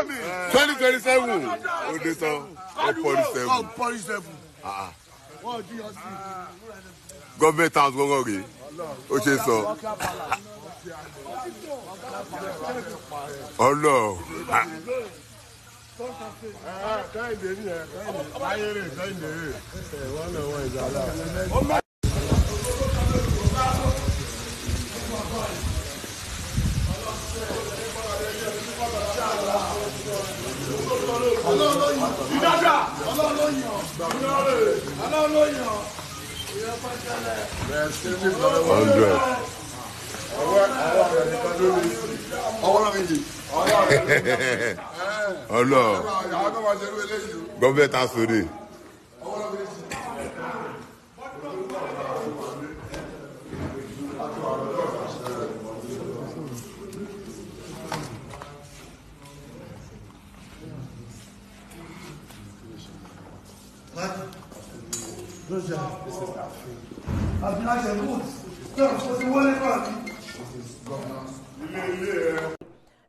2027. Oh, this one. 47. What do you see? Government house going on. Okay, so. Oh no. Oh no. Government has to do.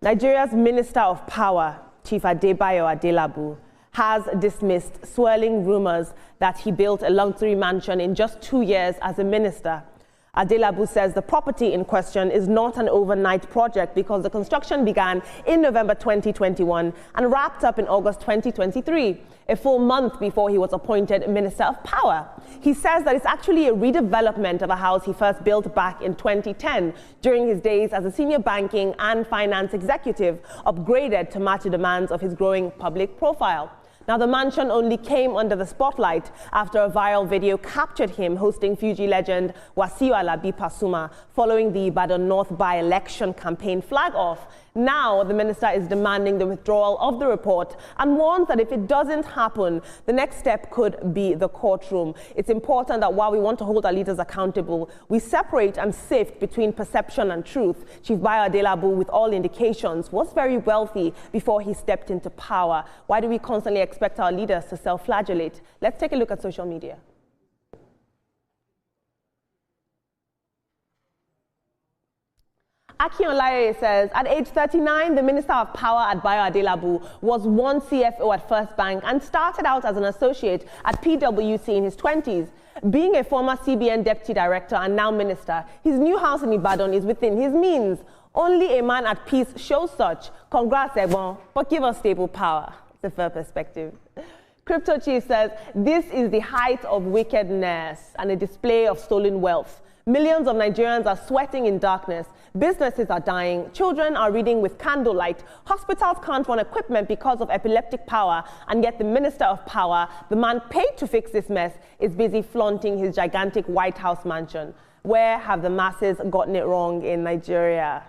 Nigeria's Minister of Power, Chief Adebayo Adelabu, has dismissed swirling rumors that he built a luxury mansion in just 2 years as a minister. Adelabu says the property in question is not an overnight project because the construction began in November 2021 and wrapped up in August 2023, a full month before he was appointed Minister of Power. He says that it's actually a redevelopment of a house he first built back in 2010 during his days as a senior banking and finance executive, upgraded to match the demands of his growing public profile. Now, the mansion only came under the spotlight after a viral video captured him hosting Fuji legend Wasiu Alabi Pasuma following the Ibadan North by-election campaign flag-off. Now, the minister is demanding the withdrawal of the report and warns that if it doesn't happen, the next step could be the courtroom. It's important that while we want to hold our leaders accountable, we separate and sift between perception and truth. Chief Bayo Adelabu, with all indications, was very wealthy before he stepped into power. Why do we constantly expect our leaders to self-flagellate? Let's take a look at social media. Akiolaye says, at age 39, the Minister of Power at Bayo Adelabu was one CFO at First Bank and started out as an associate at PwC in his 20s. Being a former CBN Deputy Director and now Minister, his new house in Ibadan is within his means. Only a man at peace shows such. Congrats, Egbon, but give us stable power. It's a fair perspective. Crypto Chief says, this is the height of wickedness and a display of stolen wealth. Millions of Nigerians are sweating in darkness. Businesses are dying. Children are reading with candlelight. Hospitals can't run equipment because of epileptic power. And yet the Minister of Power, the man paid to fix this mess, is busy flaunting his gigantic White House mansion. Where have the masses gotten it wrong in Nigeria?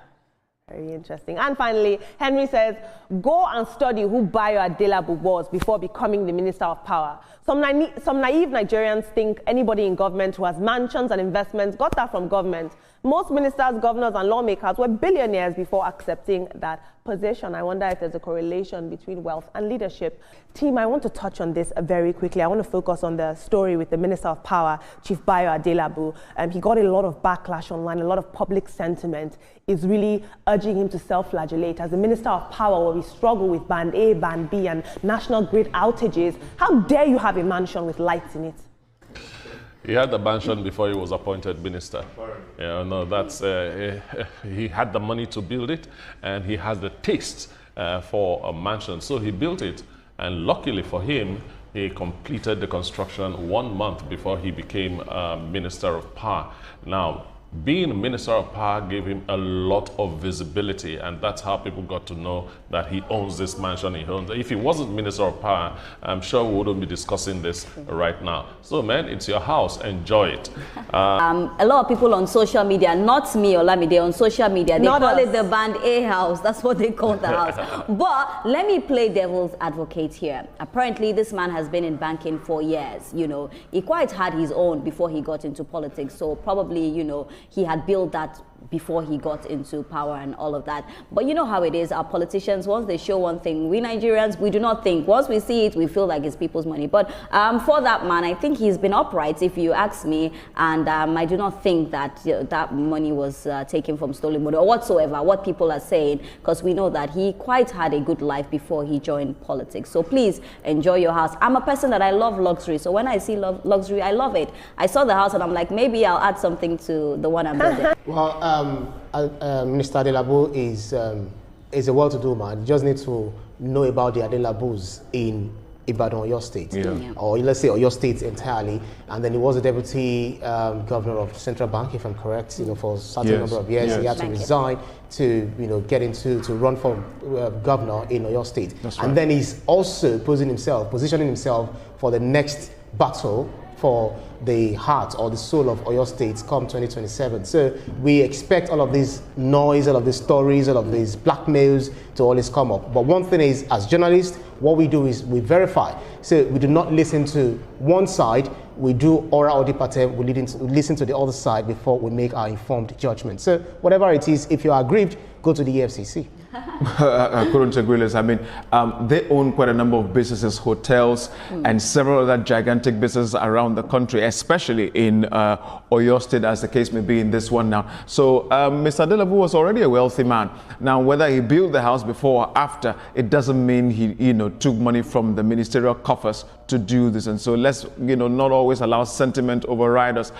Very interesting. And finally, Henry says, go and study who Bayo Adelabu was before becoming the Minister of Power. Some naive Nigerians think anybody in government who has mansions and investments got that from government. Most ministers, governors, and lawmakers were billionaires before accepting that position. I wonder if there's a correlation between wealth and leadership. Team, I want to touch on this very quickly. I want to focus on the story with the Minister of Power, Chief Bayo Adelabu. He got a lot of backlash online. A lot of public sentiment is really urging him to self-flagellate. As the Minister of Power, where we struggle with Band A, Band B, and national grid outages, how dare you have a mansion with lights in it? He had the mansion before he was appointed minister. Yeah, no, that's he had the money to build it, and he has the taste for a mansion, so he built it. And luckily for him, he completed the construction 1 month before he became Minister of Power. Now, being Minister of Power gave him a lot of visibility, and that's how people got to know that he owns this mansion. He owns it. If he wasn't Minister of Power, I'm sure we wouldn't be discussing this right now. So, man, it's your house. Enjoy it. A lot of people on social media, not me, Olamide, on social media, they call it the Band A house. That's what they call the house. But let me play devil's advocate here. Apparently, this man has been in banking for years. You know, he quite had his own before he got into politics. So probably, you know, he had built that before he got into power and all of that. But you know how it is, our politicians, once they show one thing, we Nigerians, we do not think. Once we see it, we feel like it's people's money. But for that man, I think he's been upright, if you ask me, and I do not think that that money was taken from stolen money or whatsoever, what people are saying, because we know that he quite had a good life before he joined politics. So please enjoy your house. I'm a person that I love luxury, so when I see luxury, I love it. I saw the house and I'm like, maybe I'll add something to the one I'm building. Well, Minister Adelabu is a well-to-do man. You just need to know about the Adelabus in Ibadan, Oyo State, or let's say Oyo State entirely. And then he was a deputy governor of Central Bank, if I'm correct, for a certain number of years. He had to resign to, to run for governor in Oyo State. And then he's also positioning himself for the next battle for the heart or the soul of Oyo State come 2027. So we expect all of this noise, all of these stories, all of these blackmails to always come up. But one thing is, as journalists, what we do is we verify. So we do not listen to one side, we do ora audi patem, we listen to the other side before we make our informed judgment. So whatever it is, if you are aggrieved, go to the EFCC. I couldn't agree less. I mean, they own quite a number of businesses, hotels, and several other gigantic businesses around the country, especially in Oyo State, as the case may be in this one now. So Mr. Adelabu was already a wealthy man. Now, whether he built the house before or after, it doesn't mean he, took money from the ministerial coffers to do this. And so let's, not always allow sentiment override us.